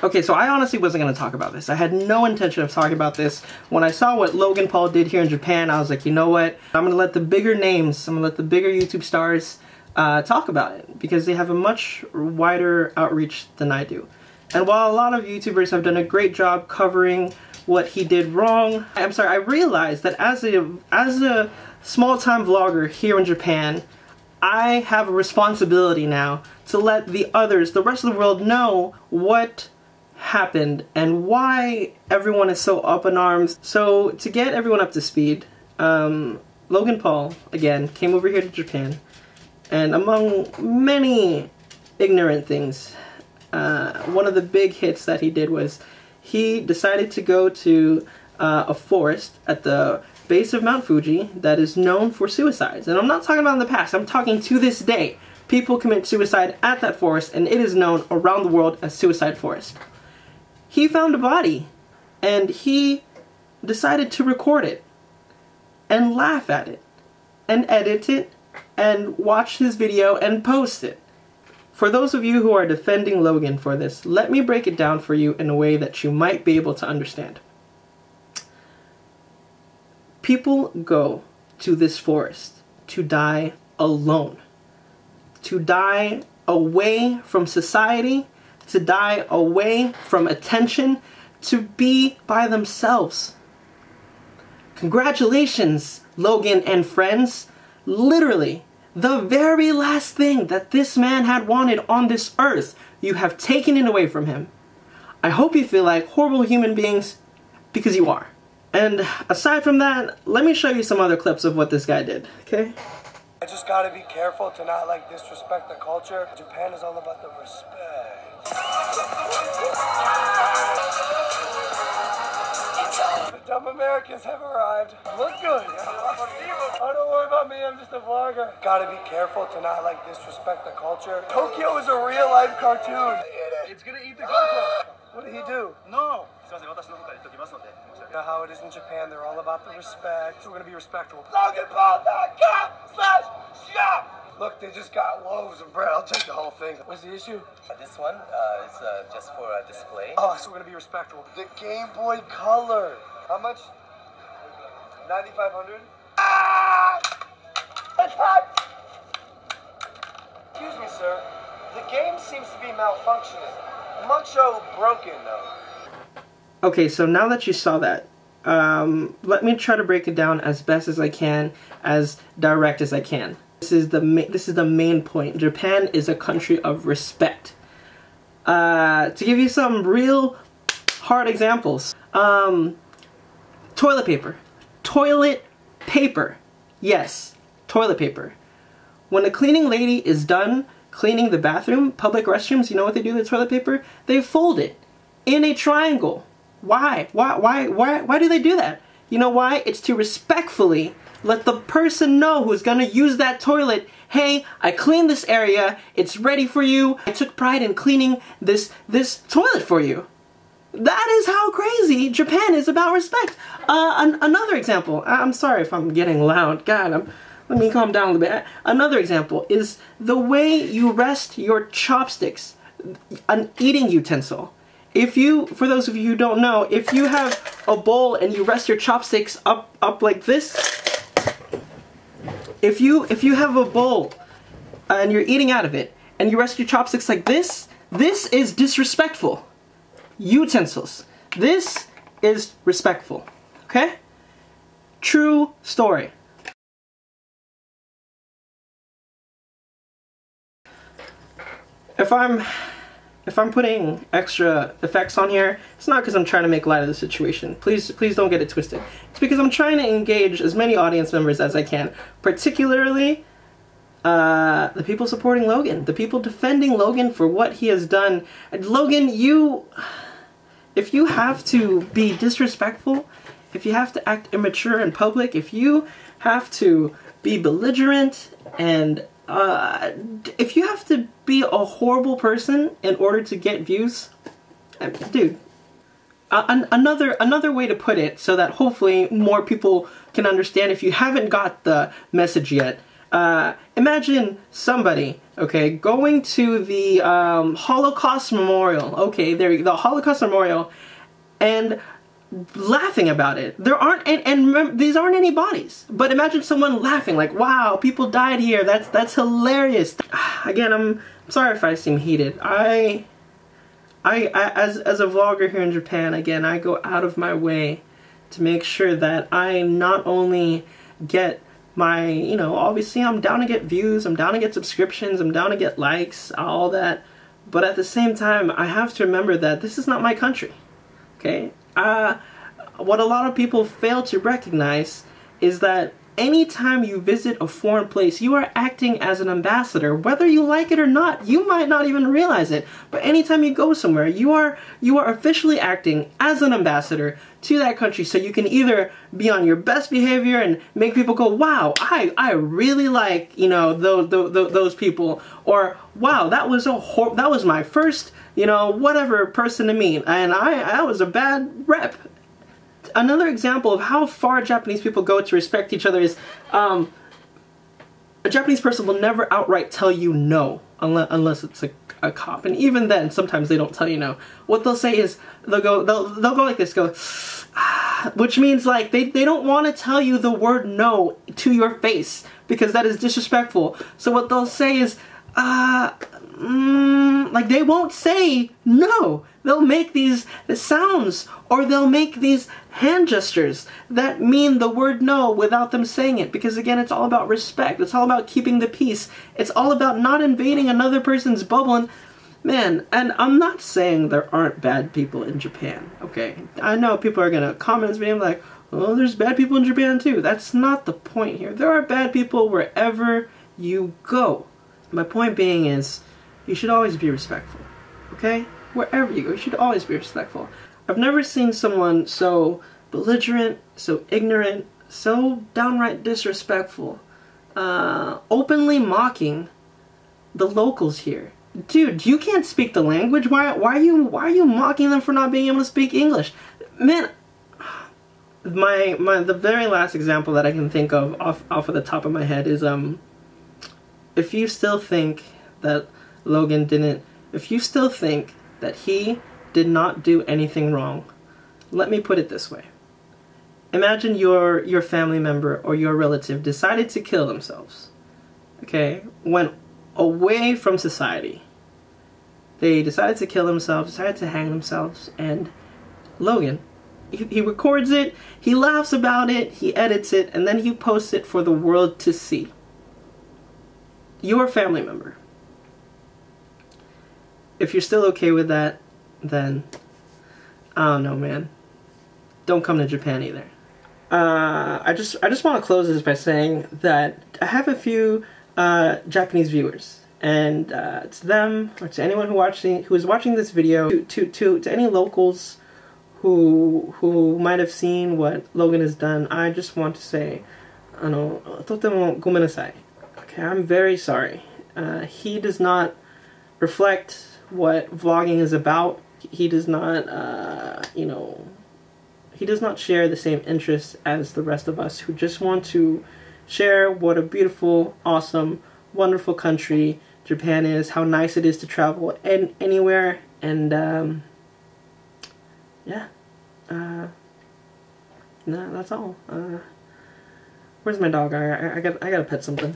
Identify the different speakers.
Speaker 1: Okay, so I honestly wasn't going to talk about this. I had no intention of talking about this. When I saw what Logan Paul did here in Japan, I was like, you know what? I'm going to let the bigger names, I'm going to let the bigger YouTube stars talk about it, because they have a much wider outreach than I do. And while a lot of YouTubers have done a great job covering what he did wrong, I realized that as a small-time vlogger here in Japan, I have a responsibility now to let the others, the rest of the world, know what happened and why everyone is so up in arms. So to get everyone up to speed, Logan Paul, again, came over here to Japan, and among many ignorant things, one of the big hits that he did was he decided to go to a forest at the base of Mount Fuji that is known for suicides. And I'm not talking about in the past, I'm talking to this day. People commit suicide at that forest, and it is known around the world as Suicide Forest. He found a body, and he decided to record it, and laugh at it, and edit it, and watch his video and post it. For those of you who are defending Logan for this, let me break it down for you in a way that you might be able to understand. People go to this forest to die alone. To die away from society, to die away from attention, to be by themselves. Congratulations, Logan and friends. Literally, the very last thing that this man had wanted on this earth, you have taken it away from him. I hope you feel like horrible human beings, because you are. And aside from that, let me show you some other clips of what this guy did, okay?
Speaker 2: I just gotta be careful to not disrespect the culture. Japan is all about the respect. The dumb Americans have arrived. Look good. Oh, don't worry about me, I'm just a vlogger. Gotta be careful to not disrespect the culture. Tokyo is a real life cartoon.
Speaker 3: It's gonna eat the GoPro.
Speaker 2: What did he do?
Speaker 3: No.
Speaker 2: You know how it is in Japan, they're all about the respect. So we're gonna be respectful. LoganPaul.com/shop. Look, they just got loaves of bread. I'll take the whole thing. What's the issue?
Speaker 4: This one is just for a display.
Speaker 2: Oh, so we're gonna be respectful. The Game Boy Color. How much? 9,500. Ah! Excuse me, sir. The game seems to be malfunctioning. Mucho broken, though.
Speaker 1: Okay, so now that you saw that, let me try to break it down as best as I can, as direct as I can. This is the main point. Japan is a country of respect. To give you some real hard examples, toilet paper. Toilet paper. Yes, toilet paper. When a cleaning lady is done cleaning the bathroom, public restrooms, you know what they do with toilet paper? They fold it in a triangle. Why? Why do they do that? You know why? It's to respectfully let the person know who's gonna use that toilet, hey, I cleaned this area, it's ready for you, I took pride in cleaning this toilet for you. That is how crazy Japan is about respect. Another example, I'm sorry if I'm getting loud, God, let me calm down a little bit. Another example is the way you rest your chopsticks, an eating utensil. For those of you who don't know, if you have a bowl and you rest your chopsticks up like this, if you have a bowl and you're eating out of it and you rest your chopsticks like this is disrespectful. Utensils. This is respectful. Okay? True story. If I'm putting extra effects on here, it's not because I'm trying to make light of the situation. Please don't get it twisted. It's because I'm trying to engage as many audience members as I can, particularly the people supporting Logan, the people defending Logan for what he has done. And Logan, if you have to be disrespectful, if you have to act immature in public, if you have to be belligerent, and if you have to be a horrible person in order to get views, dude, another way to put it so that hopefully more people can understand, if you haven't got the message yet, Imagine somebody, okay, going to the Holocaust Memorial, okay, the Holocaust Memorial, and laughing about it. There aren't, and these aren't any bodies, but imagine someone laughing like, wow, people died here, that's hilarious. Again, I'm sorry if I seem heated. I as a vlogger here in Japan, again, I go out of my way to make sure that I not only get my, you know, obviously I'm down to get views, I'm down to get subscriptions, I'm down to get likes, all that, but at the same time, I have to remember that this is not my country, okay? What a lot of people fail to recognize is that anytime you visit a foreign place, you are acting as an ambassador, whether you like it or not. You might not even realize it, but anytime you go somewhere, you are officially acting as an ambassador to that country, so you can either be on your best behavior and make people go, wow, I really like, you know, those people, or wow, that was my first, you know, whatever person to meet, and that was a bad rep. Another example of how far Japanese people go to respect each other is a Japanese person will never outright tell you no unless it's a cop, and even then sometimes they don't tell you no. What they'll say is they'll go like this, go which means like they don't want to tell you the word no to your face because that is disrespectful. So what they'll say is like they won't say no. They'll make these sounds, or they'll make these hand gestures that mean the word no without them saying it, because again, it's all about respect. It's all about keeping the peace. It's all about not invading another person's bubble. And man, and I'm not saying there aren't bad people in Japan, okay? I know people are gonna comment this video like, oh, there's bad people in Japan too. That's not the point here. There are bad people wherever you go. My point being is, you should always be respectful, okay? Wherever you go, you should always be respectful. I've never seen someone so belligerent, so ignorant, so downright disrespectful, openly mocking the locals here. Dude, you can't speak the language. Why are you mocking them for not being able to speak English? Man, the very last example that I can think of off of the top of my head is if you still think that Logan didn't, if you still think that he did not do anything wrong, let me put it this way. Imagine your family member or your relative decided to kill themselves, okay? Went away from society. They decided to kill themselves, decided to hang themselves, and Logan, he records it, he laughs about it, he edits it, and then he posts it for the world to see. Your family member. If you're still okay with that, then I don't know, man. Don't come to Japan either. I just want to close this by saying that I have a few Japanese viewers, and to them or to anyone who is watching this video, to any locals who might have seen what Logan has done, I just want to say, totemo gomenasai. Okay, I'm very sorry. He does not reflect what vlogging is about. He does not, he does not share the same interests as the rest of us who just want to share what a beautiful, awesome, wonderful country Japan is, how nice it is to travel anywhere, and yeah, no, that's all. Where's my dog? I gotta pet something.